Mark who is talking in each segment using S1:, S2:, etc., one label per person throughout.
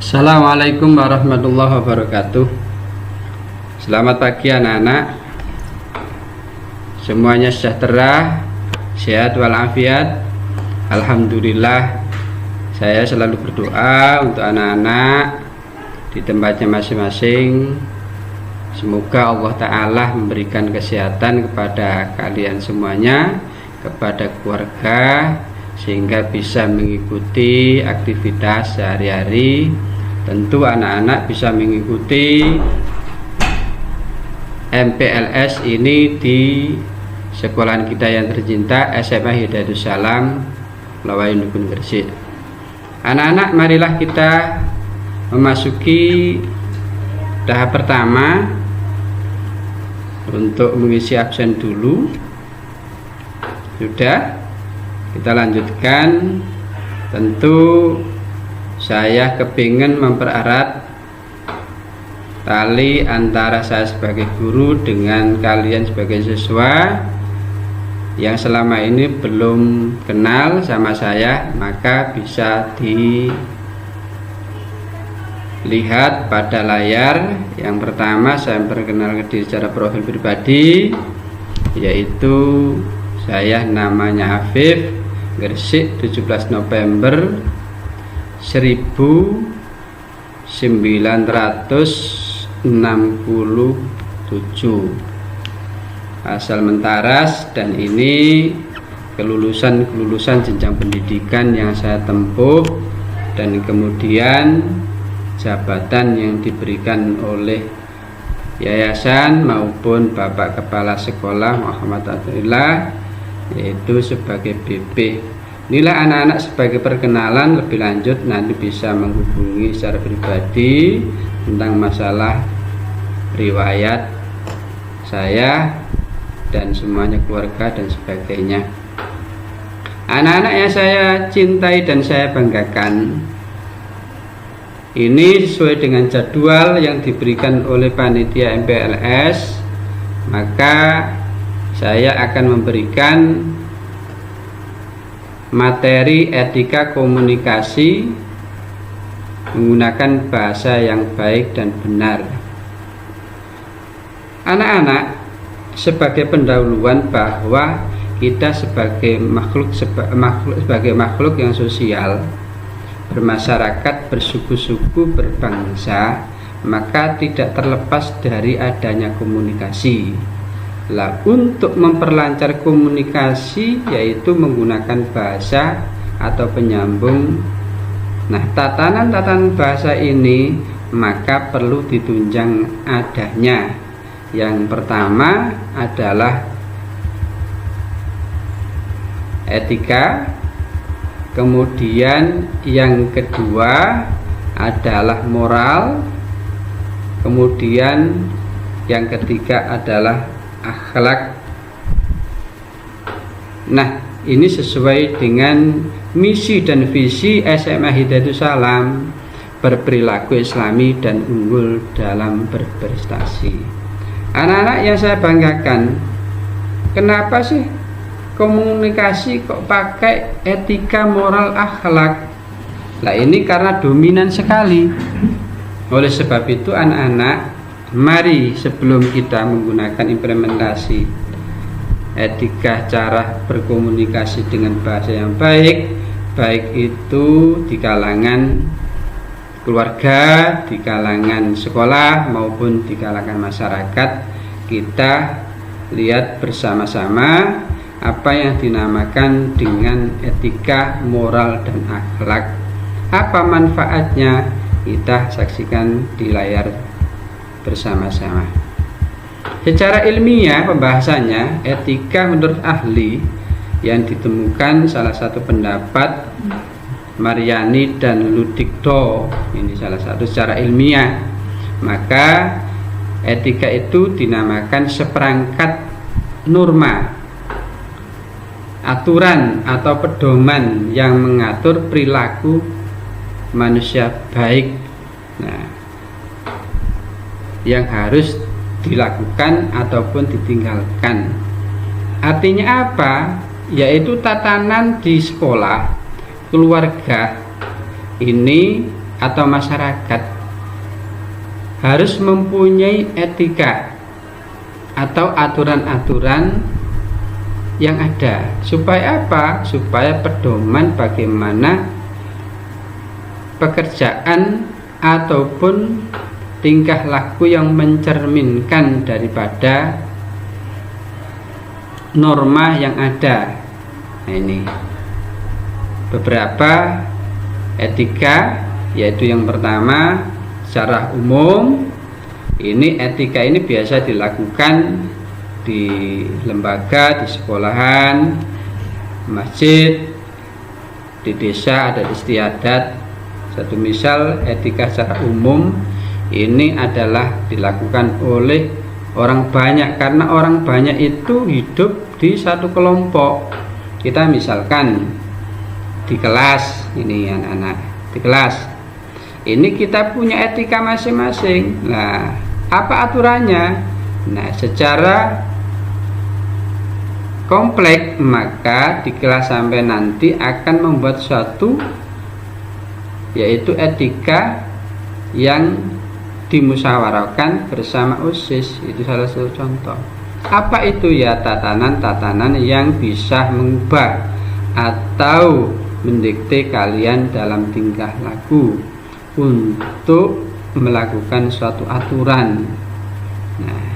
S1: Assalamualaikum warahmatullahi wabarakatuh. Selamat pagi anak-anak. Semuanya sejahtera, sehat walafiat. Alhamdulillah. Saya selalu berdoa untuk anak-anak di tempatnya masing-masing. Semoga Allah Ta'ala memberikan kesehatan kepada kalian semuanya, kepada keluarga, sehingga bisa mengikuti aktivitas sehari-hari. Tentu anak-anak bisa mengikuti MPLS ini di sekolahan kita yang tercinta, SMA Hidayatus Salam Lawai Nukun Gresik. Anak-anak, marilah kita memasuki tahap pertama untuk mengisi absen dulu. Sudah, kita lanjutkan. Tentu saya kepingin mempererat tali antara saya sebagai guru dengan kalian sebagai siswa yang selama ini belum kenal sama saya. Maka bisa dilihat pada layar. Yang pertama, saya perkenalkan diri secara profil pribadi, yaitu saya namanya Afif, Gresik, 17 November 1967, asal Mentaras. Dan ini kelulusan jenjang pendidikan yang saya tempuh, dan kemudian jabatan yang diberikan oleh yayasan maupun Bapak Kepala Sekolah Muhammad Atulillah, yaitu sebagai BP. Inilah anak-anak sebagai perkenalan. Lebih lanjut nanti bisa menghubungi secara pribadi tentang masalah riwayat saya dan semuanya, keluarga dan sebagainya. Anak-anak yang saya cintai dan saya banggakan, ini sesuai dengan jadwal yang diberikan oleh panitia MPLS. Maka saya akan memberikan materi etika komunikasi menggunakan bahasa yang baik dan benar. Anak-anak, sebagai pendahuluan bahwa kita sebagai makhluk yang sosial, bermasyarakat, bersuku-suku, berbangsa, maka tidak terlepas dari adanya komunikasi. Lah, untuk memperlancar komunikasi yaitu menggunakan bahasa atau penyambung. Nah, tatanan bahasa ini maka perlu ditunjang adanya. Yang pertama adalah etika, kemudian yang kedua adalah moral, kemudian yang ketiga adalah akhlak. Nah, ini sesuai dengan misi dan visi SMA Hidayatus Salam, berperilaku islami dan unggul dalam berprestasi. Anak-anak yang saya banggakan, kenapa sih komunikasi kok pakai etika, moral, akhlak? Nah, ini karena dominan sekali. Oleh sebab itu anak-anak, mari sebelum kita menggunakan implementasi etika, cara berkomunikasi dengan bahasa yang baik, baik itu di kalangan keluarga, di kalangan sekolah, maupun di kalangan masyarakat, kita lihat bersama-sama apa yang dinamakan dengan etika, moral, dan akhlak. Apa manfaatnya? Kita saksikan di layar bersama-sama. Secara ilmiah pembahasannya, etika menurut ahli yang ditemukan salah satu pendapat Mariani dan Ludikdo, ini salah satu secara ilmiah. Maka etika itu dinamakan seperangkat norma, aturan atau pedoman yang mengatur perilaku manusia baik. Nah, yang harus dilakukan ataupun ditinggalkan. Artinya apa? Yaitu tatanan di sekolah, keluarga ini atau masyarakat harus mempunyai etika atau aturan-aturan yang ada. Supaya apa? Supaya pedoman bagaimana pekerjaan ataupun tingkah laku yang mencerminkan daripada norma yang ada. Nah, ini beberapa etika, yaitu yang pertama secara umum ini etika ini biasa dilakukan di lembaga, di sekolahan, masjid, di desa, adat istiadat. Satu misal etika secara umum ini adalah dilakukan oleh orang banyak, karena orang banyak itu hidup di satu kelompok. Kita misalkan di kelas ini, anak-anak di kelas ini kita punya etika masing-masing. Nah, apa aturannya? Nah, secara kompleks maka di kelas sampai nanti akan membuat suatu, yaitu etika yang dimusyawarahkan bersama OSIS. Itu salah satu contoh. Apa itu? Ya, tatanan-tatanan yang bisa mengubah atau mendikte kalian dalam tingkah laku untuk melakukan suatu aturan. Nah,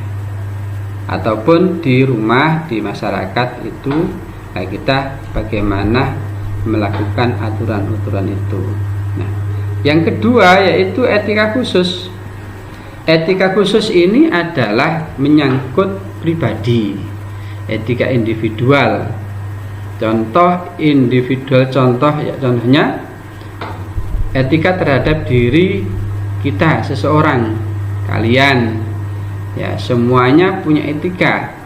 S1: ataupun di rumah, di masyarakat itu kita bagaimana melakukan aturan-aturan itu. Nah, yang kedua yaitu etika khusus. Etika khusus ini adalah menyangkut pribadi, etika individual. Contoh individual, contohnya etika terhadap diri kita, seseorang, kalian, ya, semuanya punya etika.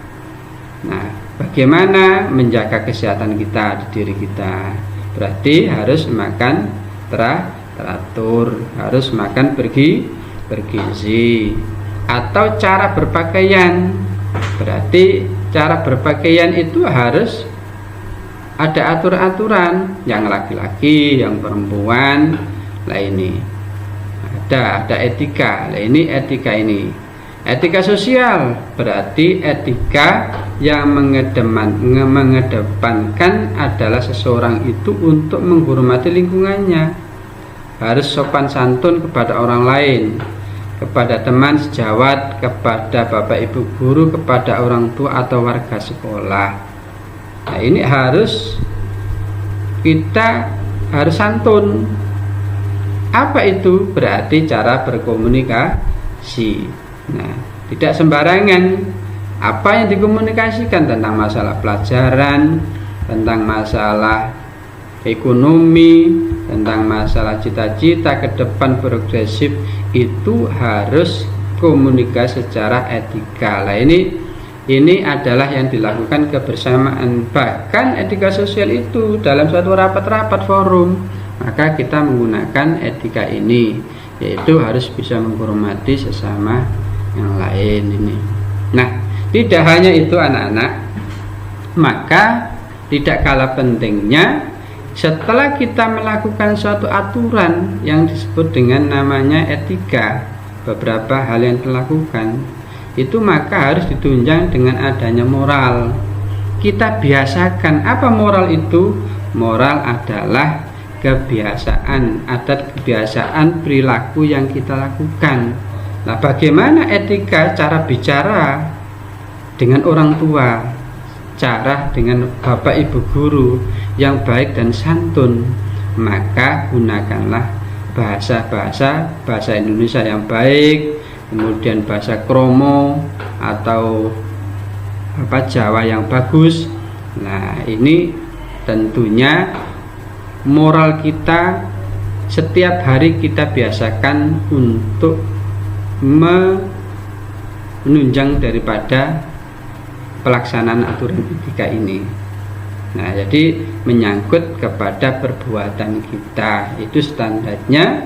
S1: Nah, bagaimana menjaga kesehatan kita di diri kita? Berarti harus makan teratur, harus makan bergizi, atau cara berpakaian. Berarti cara berpakaian itu harus ada aturan-aturan, yang laki-laki, yang perempuan. Lah ini ada etika. Lah ini etika ini. Etika sosial berarti etika yang mengedepankan adalah seseorang itu untuk menghormati lingkungannya, harus sopan santun kepada orang lain, kepada teman sejawat, kepada bapak ibu guru, kepada orang tua atau warga sekolah. Nah, ini kita harus santun. Apa itu? Berarti cara berkomunikasi. Nah, tidak sembarangan. Apa yang dikomunikasikan tentang masalah pelajaran, tentang masalah ekonomi, tentang masalah cita-cita ke depan progresif, itu harus komunikasi secara etika. Nah, ini adalah yang dilakukan kebersamaan. Bahkan etika sosial itu dalam suatu rapat-rapat forum, maka kita menggunakan etika ini, yaitu harus bisa menghormati sesama yang lain ini. Nah, tidak hanya itu anak-anak, maka tidak kalah pentingnya setelah kita melakukan suatu aturan yang disebut dengan namanya etika, beberapa hal yang dilakukan itu maka harus ditunjang dengan adanya moral. Kita biasakan. Apa moral itu? Moral adalah kebiasaan, adat kebiasaan perilaku yang kita lakukan. Nah, bagaimana etika? Cara bicara dengan orang tua, cara dengan bapak ibu guru yang baik dan santun, maka gunakanlah bahasa Indonesia yang baik, kemudian bahasa kromo atau Jawa yang bagus. Nah, ini tentunya moral kita setiap hari kita biasakan untuk menunjang daripada pelaksanaan aturan etika ini. Nah, jadi menyangkut kepada perbuatan kita, itu standarnya.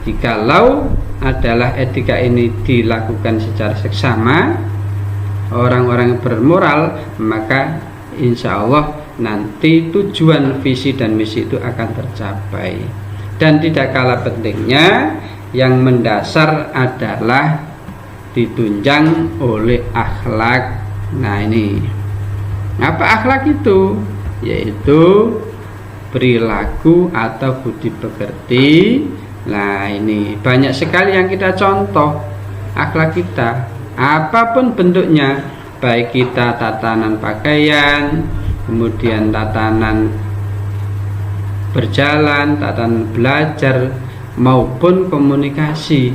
S1: Jikalau adalah etika ini dilakukan secara seksama, orang-orang yang bermoral, maka insya Allah nanti tujuan visi dan misi itu akan tercapai. Dan tidak kalah pentingnya, yang mendasar adalah ditunjang oleh akhlak. Nah, ini apa akhlak itu? Yaitu perilaku atau budi pekerti. Nah, ini banyak sekali yang kita contoh akhlak kita, apapun bentuknya, baik kita tatanan pakaian, kemudian tatanan berjalan, tatanan belajar, maupun komunikasi.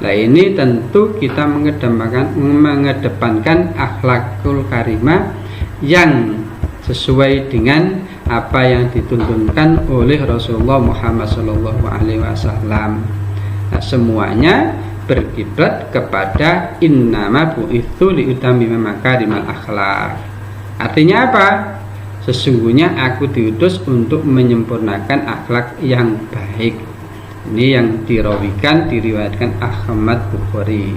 S1: Nah, ini tentu kita mengedepankan akhlakul karimah yang sesuai dengan apa yang dituntunkan oleh Rasulullah Muhammad SAW. Nah, semuanya berkiblat kepada innama bu'itsu liutammima makarimal akhlak. Artinya apa? Sesungguhnya aku diutus untuk menyempurnakan akhlak yang baik. Ini yang diriwayatkan Ahmad Bukhari.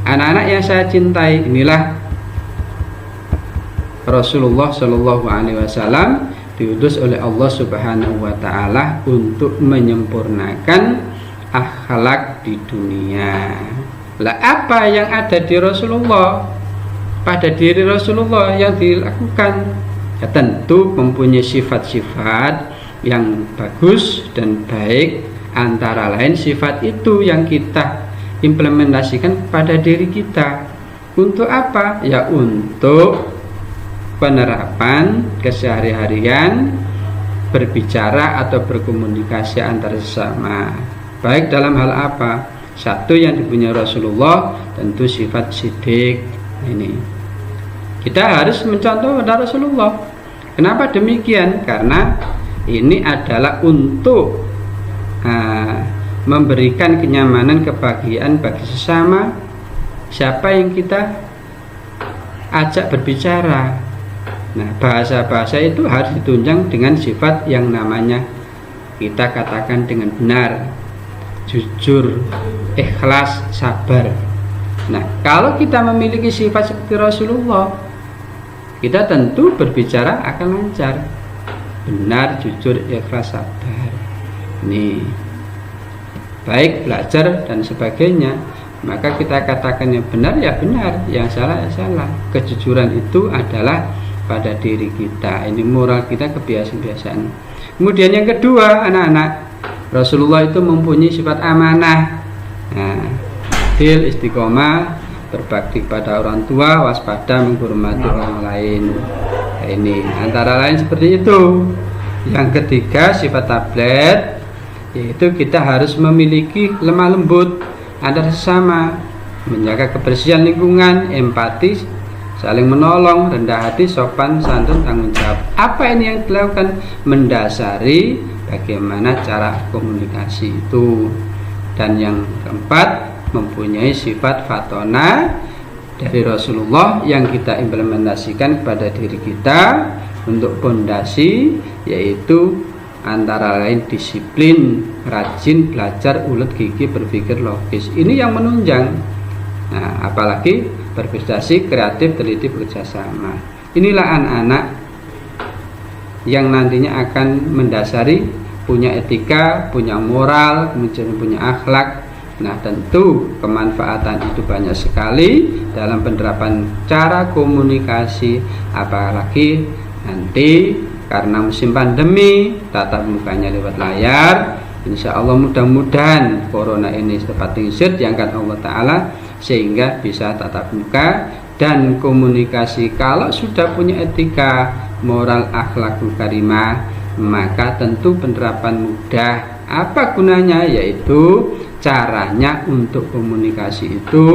S1: Anak-anak yang saya cintai, inilah Rasulullah Shallallahu Alaihi Wasallam diutus oleh Allah Subhanahu Wa Taala untuk menyempurnakan akhlak di dunia. Lah, apa yang ada di Rasulullah, pada diri Rasulullah yang dilakukan? Ya, tentu mempunyai sifat-sifat yang bagus dan baik. Antara lain sifat itu yang kita implementasikan pada diri kita. Untuk apa? Ya, untuk penerapan kesehari-harian berbicara atau berkomunikasi antar sesama. Baik dalam hal apa? Satu yang dipunyai Rasulullah tentu sifat sidik. Ini kita harus mencontoh pada Rasulullah. Kenapa demikian? Karena ini adalah untuk memberikan kenyamanan, kebahagiaan bagi sesama siapa yang kita ajak berbicara. Nah, bahasa-bahasa itu harus ditunjang dengan sifat yang namanya kita katakan dengan benar, jujur, ikhlas, sabar. Nah, kalau kita memiliki sifat seperti Rasulullah, kita tentu berbicara akan lancar, benar, jujur, ikhlas, sabar. Ini baik belajar dan sebagainya, maka kita katakan yang benar ya benar, yang salah ya salah. Kejujuran itu adalah pada diri kita, ini moral kita, kebiasaan-kebiasaan. Kemudian yang kedua, anak-anak, Rasulullah itu mempunyai sifat amanah. Nah, istiqomah, berbakti pada orang tua, waspada, menghormati orang lain. Nah, ini antara lain seperti itu. Yang ketiga, sifat tablet, yaitu kita harus memiliki lemah lembut antar sesama, menjaga kebersihan lingkungan, empati, saling menolong, rendah hati, sopan, santun, tanggung jawab. Apa ini yang dilakukan? Mendasari bagaimana cara komunikasi itu. Dan yang keempat, mempunyai sifat fatona dari Rasulullah yang kita implementasikan kepada diri kita untuk pondasi, yaitu antara lain disiplin, rajin belajar, ulet gigi, berpikir logis. Ini yang menunjang. Nah, apalagi berprestasi, kreatif, teliti, bekerjasama. Inilah anak-anak yang nantinya akan mendasari, punya etika, punya moral, kemudian punya akhlak. Nah, tentu kemanfaatan itu banyak sekali dalam penerapan cara komunikasi, apalagi nanti karena musim pandemi, tatap mukanya lewat layar. Insya Allah mudah-mudahan corona ini cepat diusir, diangkat Allah Ta'ala, sehingga bisa tatap muka dan komunikasi. Kalau sudah punya etika, moral, akhlakul karimah, maka tentu penerapan mudah. Apa gunanya? Yaitu caranya untuk komunikasi itu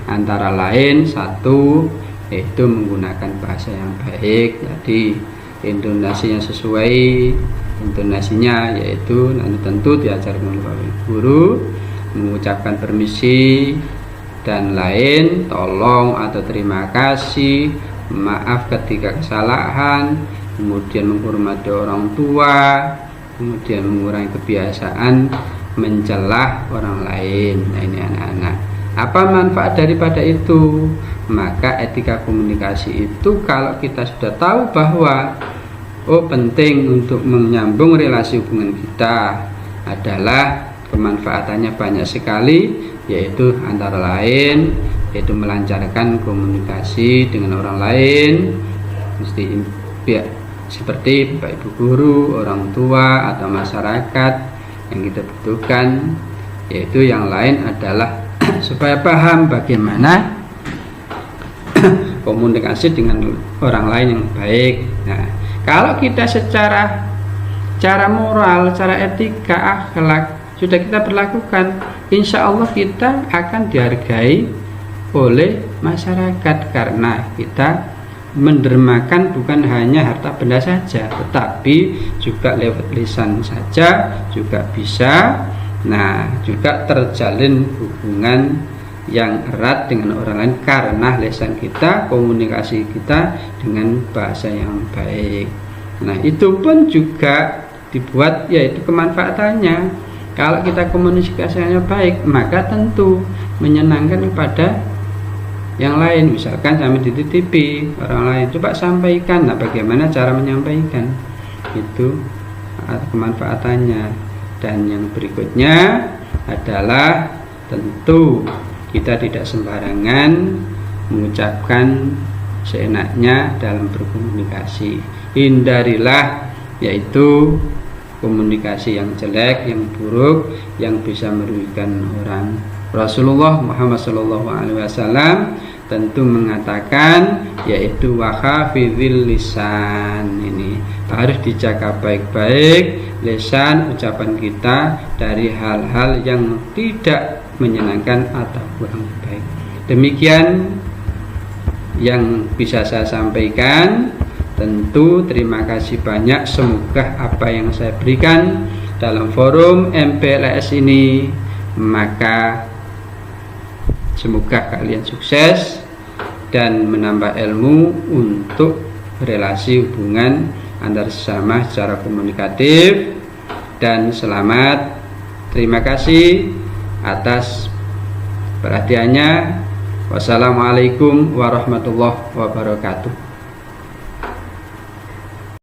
S1: antara lain satu, yaitu menggunakan bahasa yang baik. Jadi intonasi yang sesuai, intonasinya yaitu nanti tentu diajarkan oleh guru, mengucapkan permisi dan lain, tolong atau terima kasih, maaf ketika kesalahan, kemudian menghormati orang tua, kemudian mengurangi kebiasaan mencelah orang lain. Nah, ini anak-anak, apa manfaat daripada itu? Maka etika komunikasi itu kalau kita sudah tahu bahwa penting untuk menyambung relasi hubungan kita adalah kemanfaatannya banyak sekali, yaitu antara lain yaitu melancarkan komunikasi dengan orang lain, mesti seperti bapak ibu guru, orang tua atau masyarakat yang kita butuhkan. Yaitu yang lain adalah supaya paham bagaimana komunikasi dengan orang lain yang baik. Nah, kalau kita secara moral, secara etika, akhlak sudah kita berlakukan, insya Allah kita akan dihargai oleh masyarakat, karena kita mendermakan bukan hanya harta benda saja, tetapi juga lewat lisan saja juga bisa. Nah, juga terjalin hubungan yang erat dengan orang lain karena lisan kita, komunikasi kita dengan bahasa yang baik. Nah, itu pun juga dibuat yaitu kemanfaatannya. Kalau kita komunikasinya baik, maka tentu menyenangkan kepada yang lain. Misalkan kami dititipi orang lain, coba sampaikan. Nah, bagaimana cara menyampaikan? Itu kemanfaatannya. Dan yang berikutnya adalah tentu kita tidak sembarangan mengucapkan seenaknya dalam berkomunikasi. Hindarilah yaitu komunikasi yang jelek, yang buruk, yang bisa merugikan orang. Rasulullah Muhammad SAW tentu mengatakan yaitu wahafizil lisan, ini harus dijaga baik-baik lisan, ucapan kita dari hal-hal yang tidak menyenangkan atau kurang baik. Demikian yang bisa saya sampaikan. Tentu terima kasih banyak, semoga apa yang saya berikan dalam forum MPLS ini, maka semoga kalian sukses dan menambah ilmu untuk relasi hubungan antar sesama secara komunikatif. Dan selamat, terima kasih atas perhatiannya. Wassalamualaikum warahmatullahi wabarakatuh.